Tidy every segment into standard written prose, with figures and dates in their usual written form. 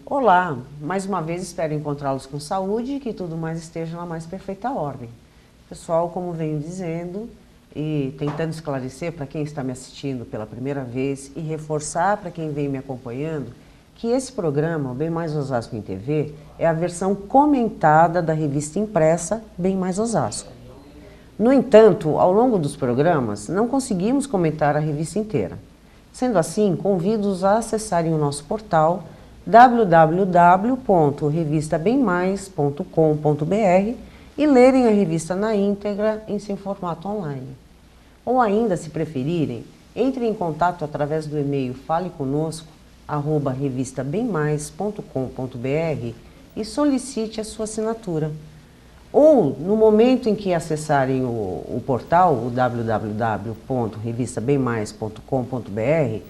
Olá, mais uma vez espero encontrá-los com saúde e que tudo mais esteja na mais perfeita ordem. Pessoal, como venho dizendo e tentando esclarecer para quem está me assistindo pela primeira vez e reforçar para quem vem me acompanhando, que esse programa, o Bem Mais Osasco em TV, é a versão comentada da revista impressa Bem Mais Osasco. No entanto, ao longo dos programas, não conseguimos comentar a revista inteira. Sendo assim, convido-os a acessarem o nosso portal www.revistabemmais.com.br e lerem a revista na íntegra em seu formato online. Ou ainda, se preferirem, entrem em contato através do e-mail faleconosco@revistabemmais.com.br e solicite a sua assinatura. Ou, no momento em que acessarem o portal, o www.revistabemmais.com.br,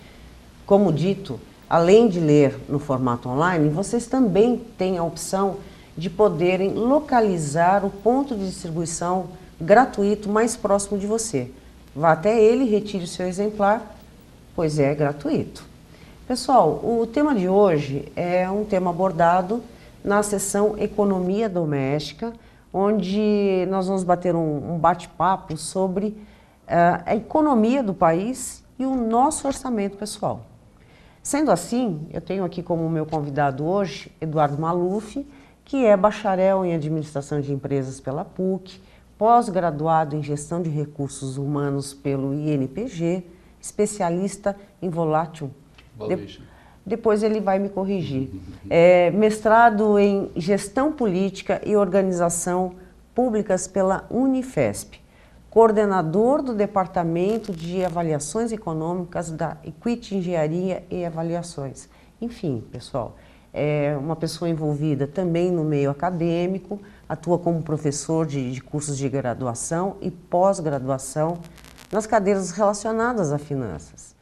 como dito, além de ler no formato online, vocês também têm a opção de poderem localizar o ponto de distribuição gratuito mais próximo de você. Vá até ele e retire o seu exemplar, pois é gratuito. Pessoal, o tema de hoje é um tema abordado na seção Economia Doméstica, onde nós vamos bater um bate-papo sobre a economia do país e o nosso orçamento pessoal. Sendo assim, eu tenho aqui como meu convidado hoje Eduardo Maluf, que é bacharel em Administração de Empresas pela PUC, pós-graduado em Gestão de Recursos Humanos pelo INPG, especialista em volátil. Depois ele vai me corrigir. Mestrado em Gestão Política e Organização Públicas pela Unifesp. Coordenador do Departamento de Avaliações Econômicas da Equity Engenharia e Avaliações. Enfim, pessoal, é uma pessoa envolvida também no meio acadêmico, atua como professor de cursos de graduação e pós-graduação nas cadeiras relacionadas a finanças.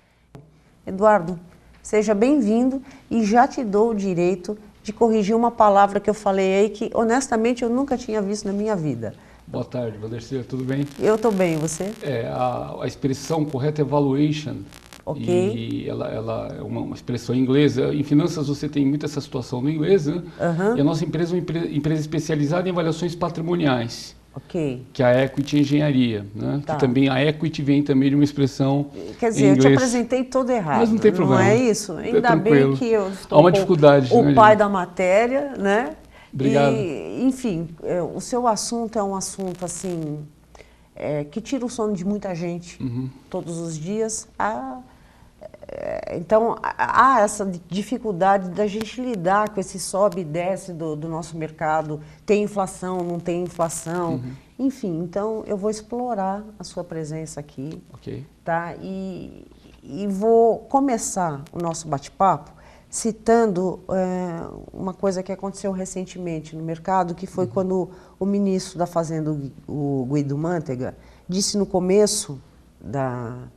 Eduardo, seja bem-vindo e já te dou o direito de corrigir uma palavra que eu falei aí que, honestamente, eu nunca tinha visto na minha vida. Boa tarde, Vandercia, tudo bem? Eu estou bem, você? A expressão correta é valuation. Ok. E ela é uma expressão inglesa. Em finanças você tem muito essa situação no inglês, né? Uhum. E a nossa empresa é uma empresa especializada em avaliações patrimoniais. Ok. Que é a Equity Engenharia, né? Tá. Que também a equity vem também de uma expressão Quer dizer, em eu inglês. te apresentei todo errado. Mas não tem problema. Não é isso? Ainda tranquilo. bem que eu estou Há uma dificuldade, o né, pai gente? da matéria, né? Obrigado. E, enfim, o seu assunto é um assunto assim que tira o sono de muita gente todos os dias. Então, há essa dificuldade da gente lidar com esse sobe e desce do nosso mercado. Tem inflação, não tem inflação. Enfim, então eu vou explorar a sua presença aqui. Ok. Tá? E vou começar o nosso bate-papo citando uma coisa que aconteceu recentemente no mercado, que foi quando o ministro da Fazenda, o Guido Mantega, disse no começo da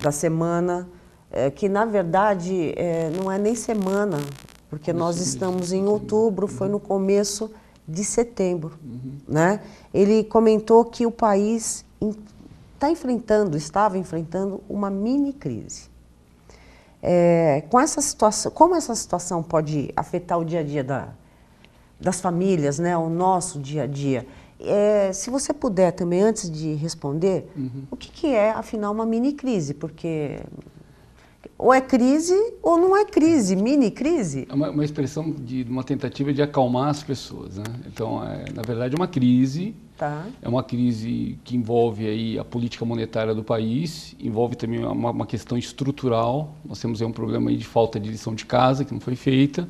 semana que, na verdade, não é nem semana, porque nós estamos em outubro, foi no começo de setembro. Né? Ele comentou que o país estava enfrentando uma mini crise. Com essa situação, como essa situação pode afetar o dia a dia das famílias, né, o nosso dia a dia? Se você puder também, antes de responder, o que é, afinal, uma mini crise? Porque ou é crise ou não é crise, mini crise. É uma expressão de uma tentativa de acalmar as pessoas, né? Então, na verdade, é uma crise. Tá. É uma crise que envolve aí a política monetária do país, envolve também uma questão estrutural. Nós temos aí um problema aí de falta de lição de casa que não foi feita.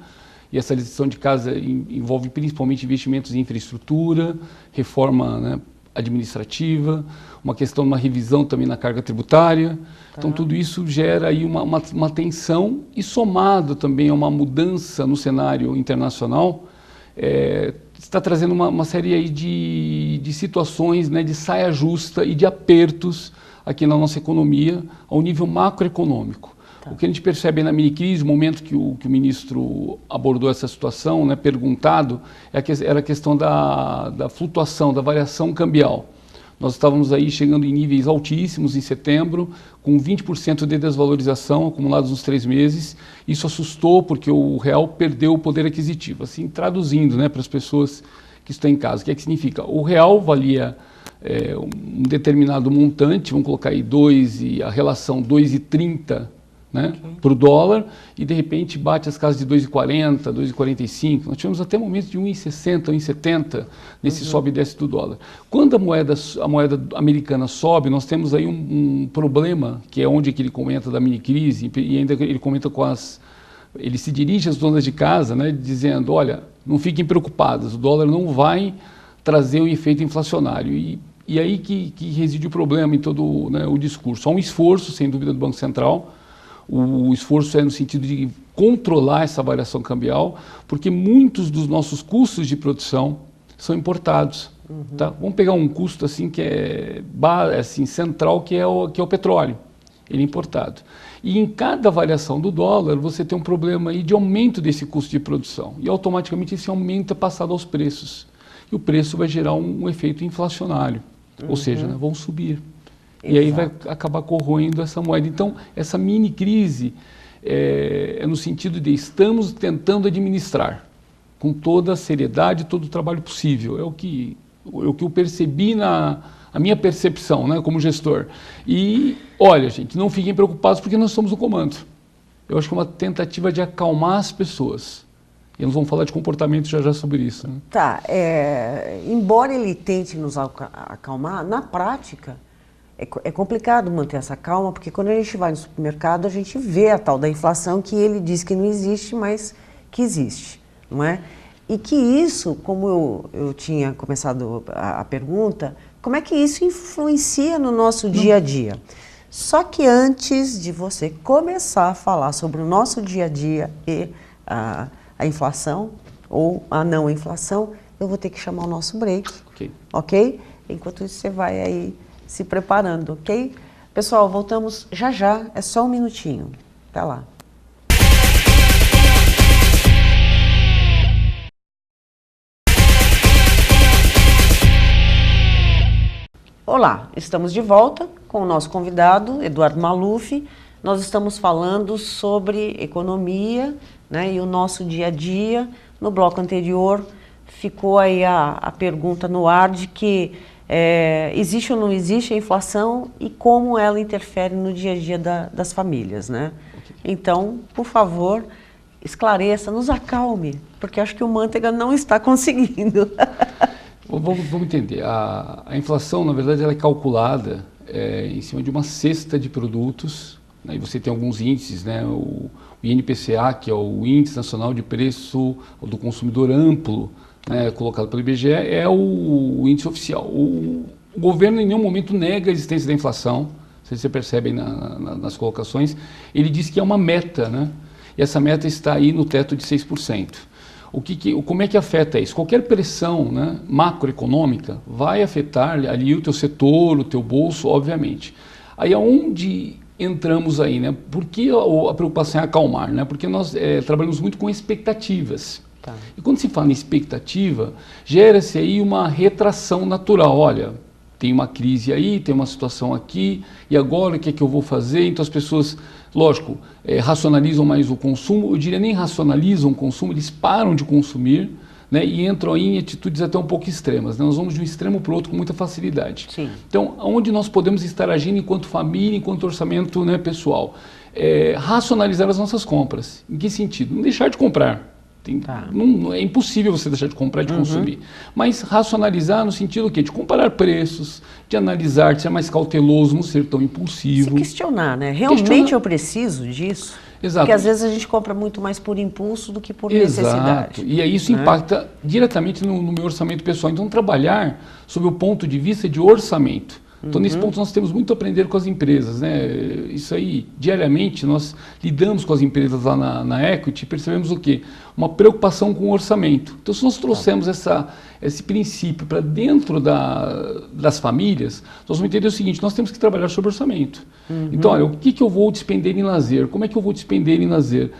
E essa lição de casa envolve principalmente investimentos em infraestrutura, reforma, né, administrativa, uma questão de uma revisão também na carga tributária. Então, tudo isso gera aí uma tensão e, somado também a uma mudança no cenário internacional, está trazendo uma série aí de situações, né, de saia justa e de apertos aqui na nossa economia ao nível macroeconômico. O que a gente percebe na mini-crise, no momento que o ministro abordou essa situação, né, perguntado, era a questão da flutuação, da variação cambial. Nós estávamos aí chegando em níveis altíssimos em setembro, com 20% de desvalorização acumulados nos 3 meses. Isso assustou porque o real perdeu o poder aquisitivo. Assim, traduzindo, né, para as pessoas que estão em casa, o que é que significa? O real valia um determinado montante, vamos colocar aí a relação 2,30, né, para o dólar, e de repente bate as casas de 2,40, 2,45. Nós tivemos até momentos de 1,60, 1,70 nesse sobe e desce do dólar. Quando a moeda americana sobe, nós temos aí um problema, que é onde que ele comenta da mini crise, e ainda ele comenta ele se dirige às donas de casa, né, dizendo, olha, não fiquem preocupadas, o dólar não vai trazer o efeito inflacionário. E aí que reside o problema em todo, né, o discurso. Há um esforço, sem dúvida, do Banco Central. O esforço é no sentido de controlar essa variação cambial, porque muitos dos nossos custos de produção são importados. Tá? Vamos pegar um custo assim que é assim, central, que é o petróleo. Ele é importado. E em cada variação do dólar, você tem um problema aí de aumento desse custo de produção. E automaticamente esse aumento é passado aos preços. E o preço vai gerar um efeito inflacionário. Ou seja, né, vão subir. E aí vai acabar corroendo essa moeda. Então, essa mini crise é no sentido de estamos tentando administrar com toda a seriedade, todo o trabalho possível. É o que eu percebi a minha percepção, né, como gestor. E, olha, gente, não fiquem preocupados porque nós somos o comando. Eu acho que é uma tentativa de acalmar as pessoas. E nós vamos falar de comportamento já sobre isso. Né? Tá, embora ele tente nos acalmar, na prática é complicado manter essa calma, porque quando a gente vai no supermercado, a gente vê a tal da inflação que ele diz que não existe, mas que existe, não é? E que isso, como eu tinha começado a pergunta, como é que isso influencia no nosso dia a dia? Só que antes de você começar a falar sobre o nosso dia a dia e a inflação ou a não inflação, eu vou ter que chamar o nosso break, ok? Enquanto isso você vai aí se preparando, ok? Pessoal, voltamos já já, é só um minutinho, até lá. Olá, estamos de volta com o nosso convidado, Eduardo Maluf. Nós estamos falando sobre economia, né, e o nosso dia a dia. No bloco anterior ficou aí a pergunta no ar de que existe ou não existe a inflação e como ela interfere no dia a dia das famílias, né? Então, por favor, esclareça, nos acalme, porque acho que o Manteiga não está conseguindo. Vamos entender. A inflação, na verdade, ela é calculada em cima de uma cesta de produtos, né, e você tem alguns índices, né, o INPCA, que é o Índice Nacional de Preço do Consumidor Amplo, né, colocado pelo IBGE, é o índice oficial. O governo em nenhum momento nega a existência da inflação, não sei se você percebe nas colocações, ele diz que é uma meta, né, e essa meta está aí no teto de 6%. Como é que afeta isso? Qualquer pressão, né, macroeconômica vai afetar ali o teu setor, o teu bolso, obviamente. Aí aonde entramos aí, né? Por que a preocupação é acalmar, né? Porque nós trabalhamos muito com expectativas. Tá. E quando se fala em expectativa, gera-se aí uma retração natural. Olha, tem uma crise aí, tem uma situação aqui, e agora o que é que eu vou fazer? Então as pessoas, lógico, racionalizam mais o consumo, eu diria nem racionalizam o consumo, eles param de consumir, né, e entram aí em atitudes até um pouco extremas. Né? Nós vamos de um extremo para o outro com muita facilidade. Sim. Então, onde nós podemos estar agindo enquanto família, enquanto orçamento, né, pessoal? Racionalizar as nossas compras. Em que sentido? Não deixar de comprar. Não, é impossível você deixar de comprar e de consumir. Mas racionalizar no sentido de comparar preços, de analisar, de ser mais cauteloso, não ser tão impulsivo. Se questionar, né? Realmente eu preciso disso? Exato. Porque às vezes a gente compra muito mais por impulso do que por necessidade. E aí isso impacta diretamente no meu orçamento pessoal. Então, trabalhar sob o ponto de vista de orçamento. Então, nesse ponto, nós temos muito a aprender com as empresas, né? Isso aí, diariamente, nós lidamos com as empresas lá na Equity e percebemos o quê? Uma preocupação com o orçamento. Então, se nós trouxermos esse princípio para dentro das famílias, nós vamos entender o seguinte, nós temos que trabalhar sobre orçamento. Então, olha, o que eu vou despender em lazer? Como é que eu vou despender em lazer?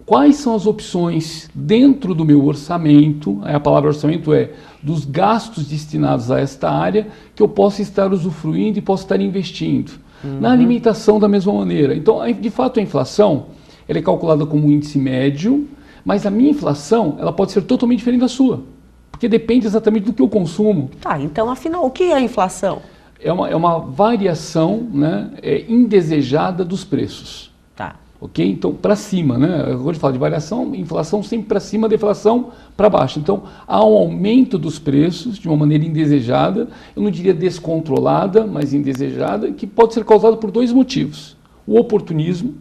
quais são as opções dentro do meu orçamento, a palavra orçamento é dos gastos destinados a esta área, que eu possa estar usufruindo e possa estar investindo. Na alimentação da mesma maneira. Então, de fato, a inflação ela é calculada como um índice médio, mas a minha inflação ela pode ser totalmente diferente da sua, porque depende exatamente do que eu consumo. Tá, então, afinal, o que é a inflação? É uma variação, né, indesejada dos preços. Tá. Ok? Então, para cima, né? Eu vou falar de variação, inflação sempre para cima, deflação para baixo. Então, há um aumento dos preços de uma maneira indesejada, eu não diria descontrolada, mas indesejada, que pode ser causado por dois motivos. O oportunismo,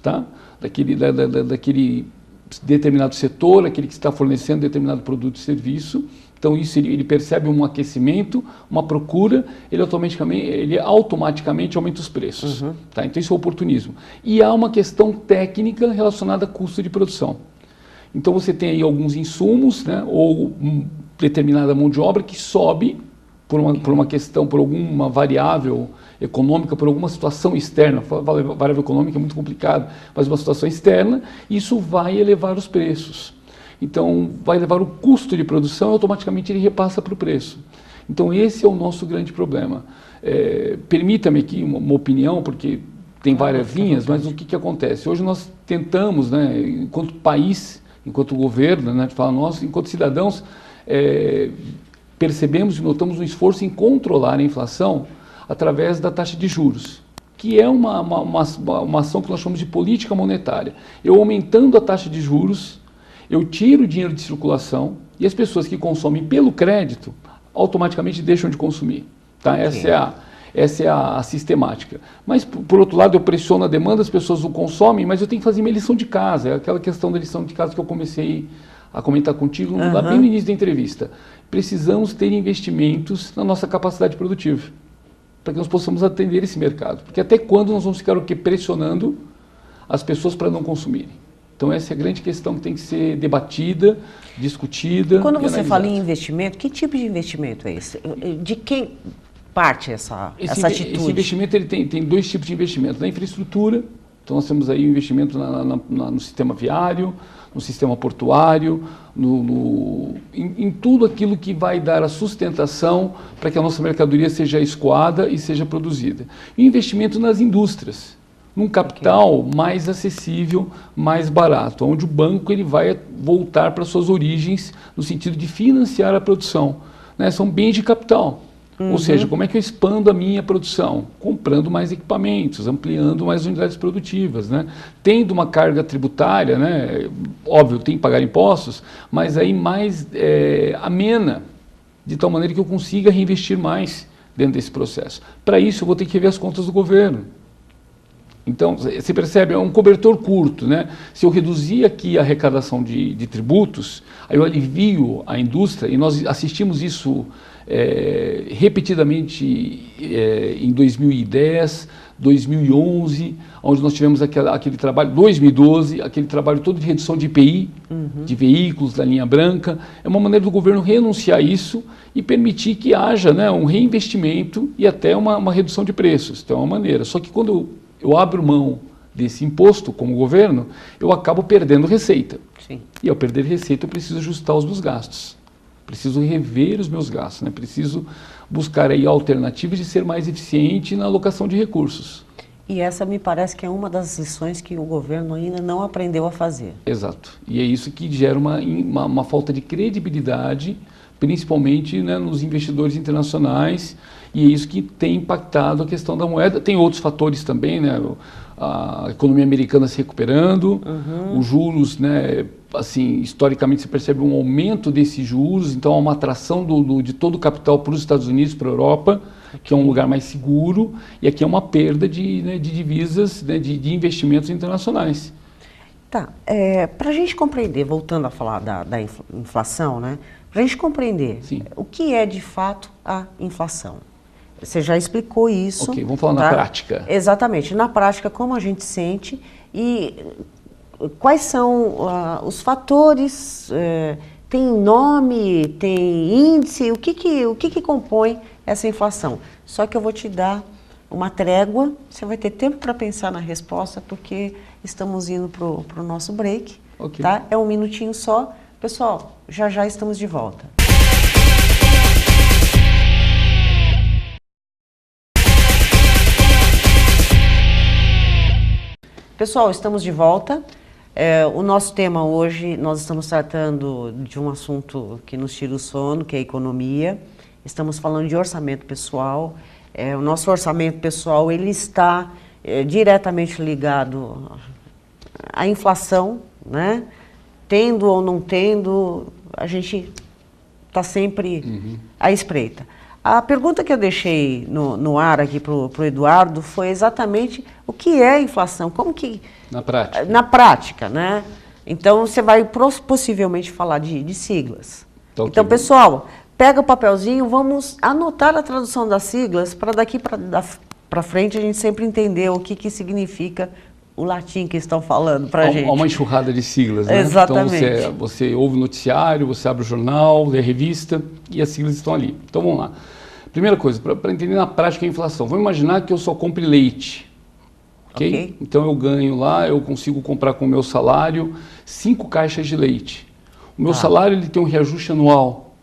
tá? Daquele determinado setor, aquele que está fornecendo determinado produto e serviço. Então, isso ele percebe um aquecimento, uma procura, ele automaticamente aumenta os preços. Tá? Então, isso é o oportunismo. E há uma questão técnica relacionada a custo de produção. Então, você tem aí alguns insumos, né, ou determinada mão de obra que sobe por uma questão, por alguma variável econômica, por alguma situação externa. Variável econômica é muito complicado, mas uma situação externa, isso vai elevar os preços. Então, vai levar o custo de produção e automaticamente ele repassa para o preço. Então, esse é o nosso grande problema. Permita-me aqui uma opinião, porque tem várias linhas, mas o que acontece? Hoje nós tentamos, né, enquanto país, enquanto governo, né, nós, enquanto cidadãos, percebemos e notamos um esforço em controlar a inflação através da taxa de juros, que é uma ação que nós chamamos de política monetária. Eu aumentando a taxa de juros, eu tiro o dinheiro de circulação e as pessoas que consomem pelo crédito automaticamente deixam de consumir. Tá? Okay. Essa é a sistemática. Mas, por outro lado, eu pressiono a demanda, as pessoas não consomem, mas eu tenho que fazer minha lição de casa. É aquela questão da lição de casa que eu comecei a comentar contigo lá bem no início da entrevista. Precisamos ter investimentos na nossa capacidade produtiva, para que nós possamos atender esse mercado. Porque até quando nós vamos ficar pressionando as pessoas para não consumirem? Então, essa é a grande questão que tem que ser debatida, discutida. Quando você fala em investimento, que tipo de investimento é esse? De quem parte essa atitude? Esse investimento ele tem dois tipos de investimento. Na infraestrutura, então nós temos aí o investimento no sistema viário, no sistema portuário, em tudo aquilo que vai dar a sustentação para que a nossa mercadoria seja escoada e seja produzida. E investimento nas indústrias, num capital mais acessível, mais barato, onde o banco ele vai voltar para suas origens no sentido de financiar a produção. Né? São bens de capital. Ou seja, como é que eu expando a minha produção? Comprando mais equipamentos, ampliando mais unidades produtivas, né? Tendo uma carga tributária, né? Óbvio, tem que pagar impostos, mas aí mais amena, de tal maneira que eu consiga reinvestir mais dentro desse processo. Para isso, eu vou ter que rever as contas do governo. Então, você percebe, é um cobertor curto, né? Se eu reduzir aqui a arrecadação de tributos, aí eu alivio a indústria, e nós assistimos isso repetidamente em 2010, 2011, onde nós tivemos aquele trabalho, 2012, aquele trabalho todo de redução de IPI, de veículos da linha branca. É uma maneira do governo renunciar a isso e permitir que haja, né, um reinvestimento e até uma redução de preços. Então é uma maneira. Só que quando eu abro mão desse imposto como governo, eu acabo perdendo receita. Sim. E ao perder receita, eu preciso ajustar os meus gastos. Preciso rever os meus gastos, né? Preciso buscar aí alternativas de ser mais eficiente na alocação de recursos. E essa me parece que é uma das lições que o governo ainda não aprendeu a fazer. Exato. E é isso que gera uma falta de credibilidade, principalmente, né, nos investidores internacionais, e é isso que tem impactado a questão da moeda. Tem outros fatores também, né? A economia americana se recuperando, os juros, né, assim, historicamente se percebe um aumento desses juros, então há uma atração de todo o capital para os Estados Unidos, para a Europa, que é um lugar mais seguro, e aqui é uma perda de divisas, né, de investimentos internacionais. Tá, para a gente compreender, voltando a falar da inflação, né, para a gente compreender o que é de fato a inflação. Você já explicou isso. Ok, vamos falar na prática. Exatamente, na prática, como a gente sente e quais são os fatores, tem nome, tem índice, o que compõe essa inflação? Só que eu vou te dar uma trégua, você vai ter tempo para pensar na resposta, porque estamos indo para o nosso break, Ok. tá? É um minutinho só. Pessoal, já já estamos de volta. Pessoal, estamos de volta. O nosso tema hoje, nós estamos tratando de um assunto que nos tira o sono, que é a economia. Estamos falando de orçamento pessoal. O nosso orçamento pessoal, ele está diretamente ligado à inflação, né? Tendo ou não tendo, a gente está sempre à espreita. A pergunta que eu deixei no ar aqui para o Eduardo foi exatamente o que é a inflação, como que... Na prática. Na prática, né? Então, você vai possivelmente falar de siglas. Então, pessoal, pega o papelzinho, vamos anotar a tradução das siglas para daqui para frente a gente sempre entender o que significa o latim que estão falando para a gente. Há uma enxurrada de siglas, né? Exatamente. Então, você ouve o noticiário, você abre o jornal, lê a revista e as siglas estão ali. Então, vamos lá. Primeira coisa, para entender na prática a inflação, vamos imaginar que eu só compre leite, ok? Então eu ganho lá, eu consigo comprar com o meu salário 5 caixas de leite. O meu salário ele tem um reajuste anual.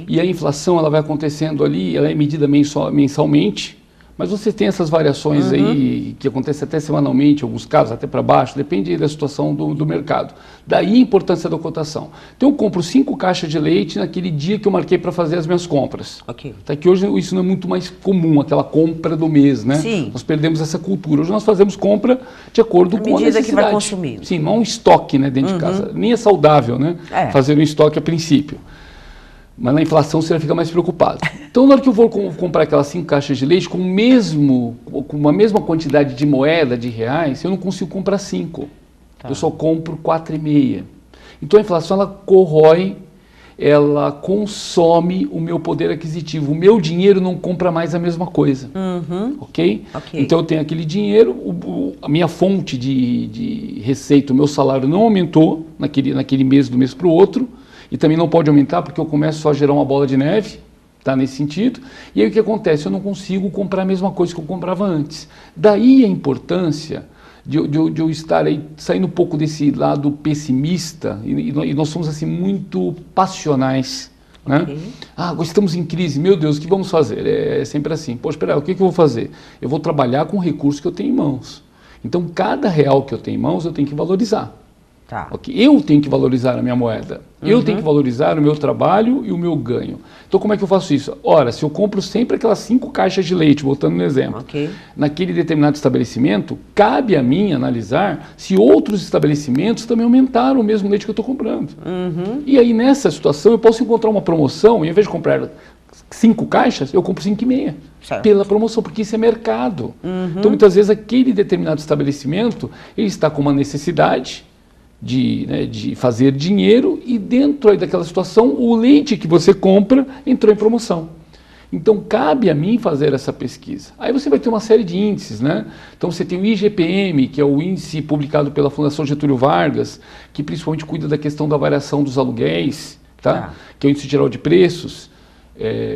E a inflação ela vai acontecendo ali, ela é medida mensalmente, mas você tem essas variações aí que acontecem até semanalmente, em alguns casos até para baixo, depende da situação do mercado. Daí a importância da cotação. Então eu compro 5 caixas de leite naquele dia que eu marquei para fazer as minhas compras. Tá, que hoje isso não é muito mais comum, aquela compra do mês, né? Sim. Nós perdemos essa cultura. Hoje nós fazemos compra de acordo com a necessidade. Que vai consumindo. Sim, não um estoque, né, dentro de casa. Nem é saudável, né? Fazer um estoque a princípio. Mas na inflação você já fica mais preocupado. Então, na hora que eu vou comprar aquelas 5 caixas de leite com uma mesma quantidade de moeda, de reais, eu não consigo comprar 5. Eu só compro 4,5. Então, a inflação, ela corrói, ela consome o meu poder aquisitivo. O meu dinheiro não compra mais a mesma coisa. Ok? Então, eu tenho aquele dinheiro, a minha fonte de receita, o meu salário não aumentou naquele mês, do mês para o outro. E também não pode aumentar porque eu começo só a gerar uma bola de neve, tá, nesse sentido. E aí o que acontece? Eu não consigo comprar a mesma coisa que eu comprava antes. Daí a importância de eu estar aí, saindo um pouco desse lado pessimista, e nós somos assim muito passionais, né? Agora estamos em crise, meu Deus, o que vamos fazer? É sempre assim, poxa, espera, o que eu vou fazer? Eu vou trabalhar com o recurso que eu tenho em mãos. Então cada real que eu tenho em mãos eu tenho que valorizar. Eu tenho que valorizar a minha moeda, eu tenho que valorizar o meu trabalho e o meu ganho. Então como é que eu faço isso? Ora, se eu compro sempre aquelas 5 caixas de leite, voltando no exemplo, naquele determinado estabelecimento, cabe a mim analisar se outros estabelecimentos também aumentaram o mesmo leite que eu estou comprando. E aí nessa situação eu posso encontrar uma promoção, e ao invés de comprar 5 caixas, eu compro 5,5. Pela promoção, porque isso é mercado. Então muitas vezes aquele determinado estabelecimento, ele está com uma necessidade de fazer dinheiro, e dentro aí daquela situação o leite que você compra entrou em promoção. Então cabe a mim fazer essa pesquisa. Aí você vai ter uma série de índices, né? Então você tem o IGPM, que é o índice publicado pela Fundação Getúlio Vargas, que principalmente cuida da questão da variação dos aluguéis, tá? Que é o índice geral de preços.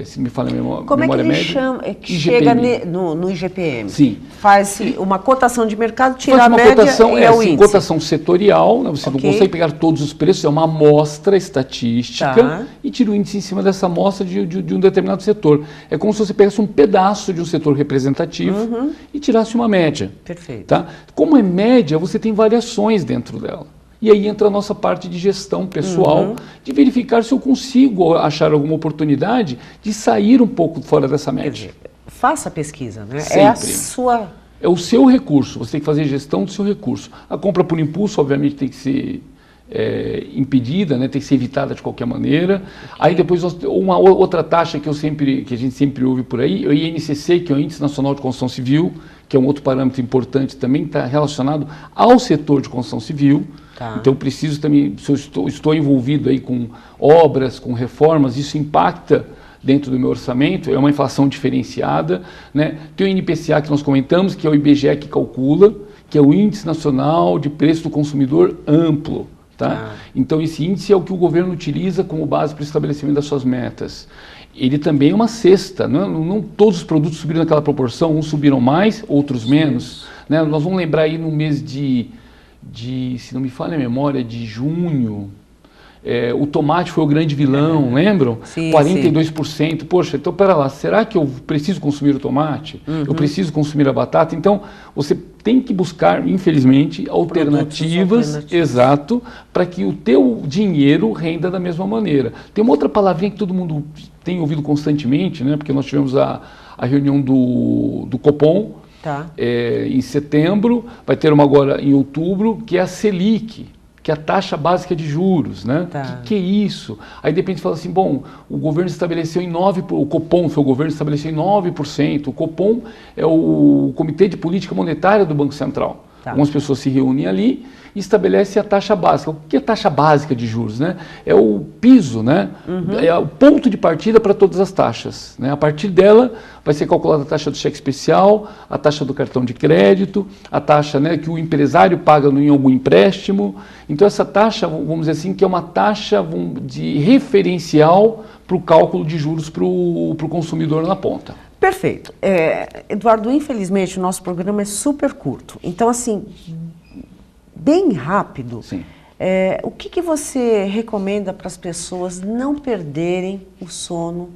Se me fala a memória média. Como é que ele chama? Chega no IGPM? Sim. Faz uma cotação de mercado, tira a média cotação, e é o índice. Cotação setorial, né? Você não consegue pegar todos os preços, é uma amostra estatística e tira o índice em cima dessa amostra de um determinado setor. É como se você pegasse um pedaço de um setor representativo e tirasse uma média. Perfeito. Tá? Como é média, você tem variações dentro dela. E aí entra a nossa parte de gestão pessoal, de verificar se eu consigo achar alguma oportunidade de sair um pouco fora dessa média. Faça a pesquisa, né? Sempre. É o seu recurso, você tem que fazer gestão do seu recurso. A compra por impulso, obviamente, tem que ser impedida, né? Tem que ser evitada de qualquer maneira. Aí depois, uma outra taxa que a gente sempre ouve por aí, é o INCC, que é o Índice Nacional de Construção Civil, que é um outro parâmetro importante também, está relacionado ao setor de construção civil. Então, preciso também, se eu estou envolvido aí com obras, com reformas, isso impacta dentro do meu orçamento, é uma inflação diferenciada, né? Tem o INPCA que nós comentamos, que é o IBGE que calcula, que é o Índice Nacional de Preço do Consumidor Amplo, Tá? Então, esse índice é o que o governo utiliza como base para o estabelecimento das suas metas. Ele também é uma cesta, não todos os produtos subiram naquela proporção, uns subiram mais, outros menos. Né? Nós vamos lembrar aí no mês de, se não me falha a memória, de junho, o tomate foi o grande vilão, lembram? Sim, 42%. Sim. Poxa, então pera lá, será que eu preciso consumir o tomate? Eu preciso consumir a batata? Então, você tem que buscar, infelizmente, alternativas, exato, para que o teu dinheiro renda da mesma maneira. Tem uma outra palavrinha que todo mundo tem ouvido constantemente, né? Porque nós tivemos a reunião do Copom, em setembro, vai ter uma agora em outubro, que é a Selic, que é a taxa básica de juros, né? Que é isso? Aí de repente fala assim, bom, o governo estabeleceu em 9%, o Copom foi o governo estabeleceu em 9%, o Copom é o Comitê de Política Monetária do Banco Central. Algumas pessoas se reúnem ali e estabelecem a taxa básica. O que é a taxa básica de juros? Né? É o piso, né? É o ponto de partida para todas as taxas. Né? A partir dela vai ser calculada a taxa do cheque especial, a taxa do cartão de crédito, a taxa, né, que o empresário paga em algum empréstimo. Então essa taxa, vamos dizer assim, que é uma taxa de referencial para o cálculo de juros para o consumidor na ponta. Perfeito. Eduardo, infelizmente o nosso programa é super curto. Então, assim, bem rápido, o que você recomenda para as pessoas não perderem o sono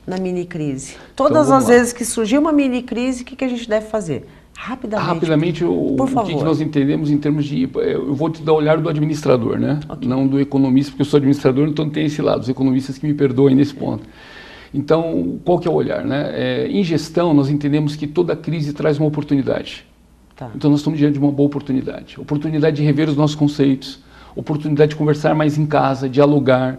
na mini-crise? Todas as vezes que surgir uma mini-crise, o que a gente deve fazer? Rapidamente, o que nós entendemos em termos de... Eu vou te dar o olhar do administrador, né? Não do economista, porque eu sou administrador, então tem esse lado. Os economistas que me perdoem nesse ponto. Então, qual que é o olhar? Né? Em gestão, nós entendemos que toda crise traz uma oportunidade. Então, nós estamos diante de uma boa oportunidade. Oportunidade de rever os nossos conceitos, oportunidade de conversar mais em casa, dialogar,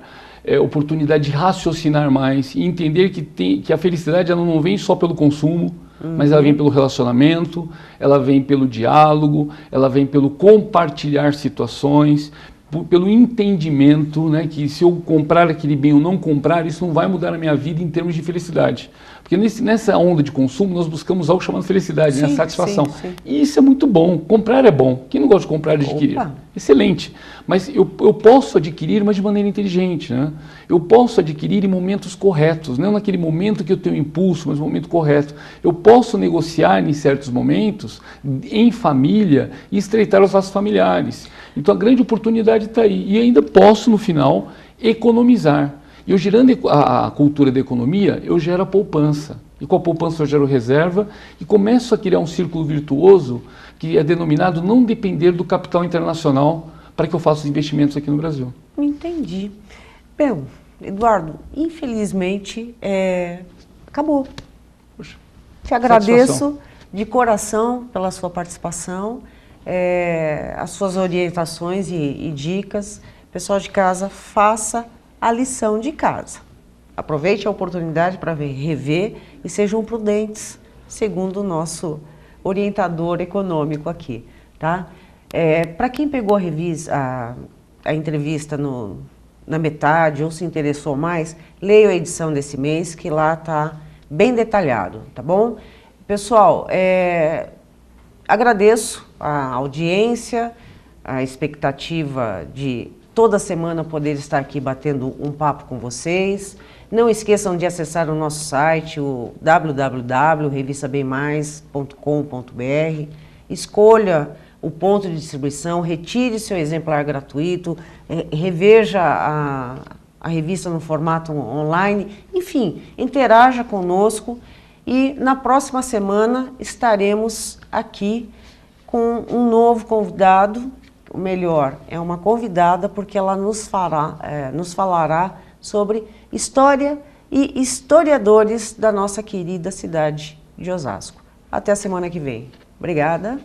oportunidade de raciocinar mais e entender que a felicidade ela não vem só pelo consumo, mas ela vem pelo relacionamento, ela vem pelo diálogo, ela vem pelo compartilhar situações, pelo entendimento, né, que se eu comprar aquele bem ou não comprar, isso não vai mudar a minha vida em termos de felicidade. Porque nessa onda de consumo, nós buscamos algo chamado felicidade, né, satisfação. E isso é muito bom. Comprar é bom. Quem não gosta de comprar e adquirir? Excelente. Mas eu posso adquirir, mas de maneira inteligente. Né? Eu posso adquirir em momentos corretos, não naquele momento que eu tenho impulso, mas no momento correto. Eu posso negociar em certos momentos, em família, e estreitar os laços familiares. Então a grande oportunidade está aí. E ainda posso, no final, economizar. E eu gerando a cultura da economia, eu gero a poupança. E com a poupança eu gero reserva e começo a criar um círculo virtuoso que é denominado não depender do capital internacional para que eu faça os investimentos aqui no Brasil. Entendi. Bem, Eduardo, infelizmente, acabou. Poxa, te agradeço de coração pela sua participação, as suas orientações e dicas. Pessoal de casa, faça a lição de casa. Aproveite a oportunidade para rever e sejam prudentes, segundo o nosso orientador econômico aqui, tá? Para quem pegou a entrevista na metade ou se interessou mais, leia a edição desse mês, que lá está bem detalhado, tá bom? Pessoal, agradeço a audiência, a expectativa de toda semana poder estar aqui batendo um papo com vocês. Não esqueçam de acessar o nosso site, o www.revistabemmais.com.br. Escolha o ponto de distribuição, retire seu exemplar gratuito, reveja a revista no formato online. Enfim, interaja conosco e na próxima semana estaremos aqui com um novo convidado. O melhor, é uma convidada, porque ela nos falará sobre história e historiadores da nossa querida cidade de Osasco. Até a semana que vem. Obrigada.